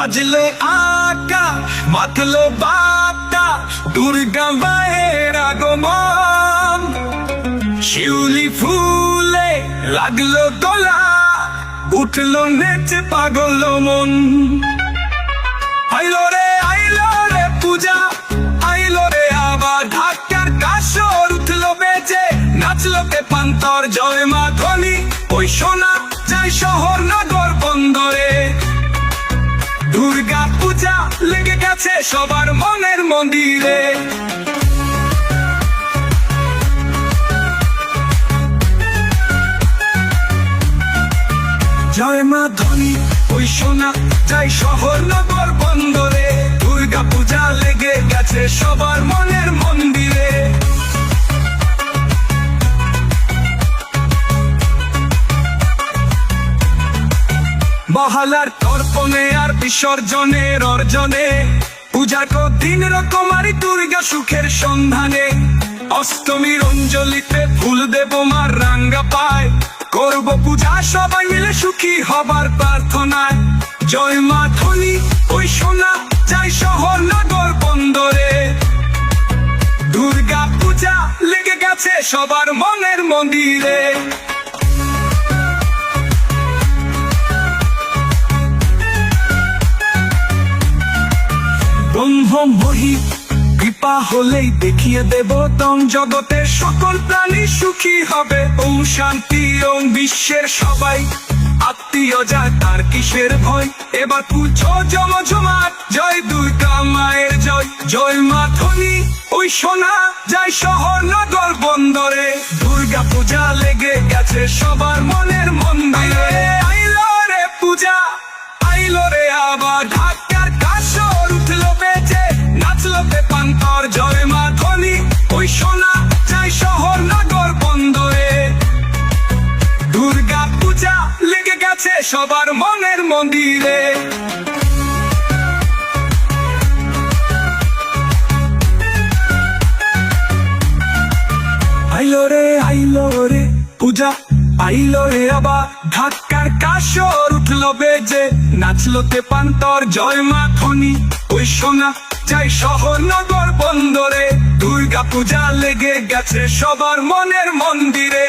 বাজলো আকাশ মাতলো বাতাস, দুর্গা মায়ের আগমন। শিউলি ফুলে লাগলো দোলা, উঠলো নেচে পাগল মন। আইলো রে পূজা, আইলো রে আবার ঢাকার কাসর, উঠলো বেজে নাচলো পেপান্তর, জয় মা ধ্বনি ওই শোনা যায় শহর নগর বন্দরে। দুর্গা পূজা লেগে গেছে সবার মনের মন্দিরে। জয় মা ধ্বনি ওই শোনা যায় শহর নগর বন্দরে। দুর্গা পূজা লেগে গেছে সবার মনের মন্দিরে। মহালার তর্পণে আর বিসর্জনের অর্জনে, পূজার দিন রকমারি দুর্গা সুখের সন্ধানে। অষ্টমীর অঞ্জলিতে ফুল দেব মার রাঙ্গা পায়, করব পূজা সবাই মিলে সুখী হবার প্রার্থনায়। জয় মা ধ্বনি ওই শোনা যায় শহর নগর বন্দরে। দুর্গা পূজা লেগে গেছে সবার মনের মন্দিরে। ব্রহ্মময়ী কৃপা হলেই দেখিয়ে দেব তম জগতের সকল প্রাণী সুখী হবে। ওম শান্তি ওম বিশ্বের সবাই আত্মীয় যায় তার কিসের ভয়। এবার পুজো জমজমাট, জয় দুর্গা মায়ের জয়। জয় মা ধ্বনি ওই শোনা যায় শহর নগর বন্দরে। দুর্গা পূজা লেগে গেছে সবার মনের মন্দিরে। আইলো রে পূজা, আইলো রে আবার ঢাকার কাসর, উঠলো বেজে নাচলো পেপান্তর, জয় মা ধ্বনি ওই শোনা যায় শহর নগর বন্দরে। দুর্গা পূজা লেগে গেছে সবার মনের মন্দিরে। আইলো রে পূজা, আইলো রে আবার ঢাকার কাসর, উঠলো বেজে নাচলো পেপান্তর, জয় মা ধ্বনি ওই শোনা যায় শহর নগর বন্দরে। দুর্গা পূজা লেগে গেছে সবার মনের মন্দিরে।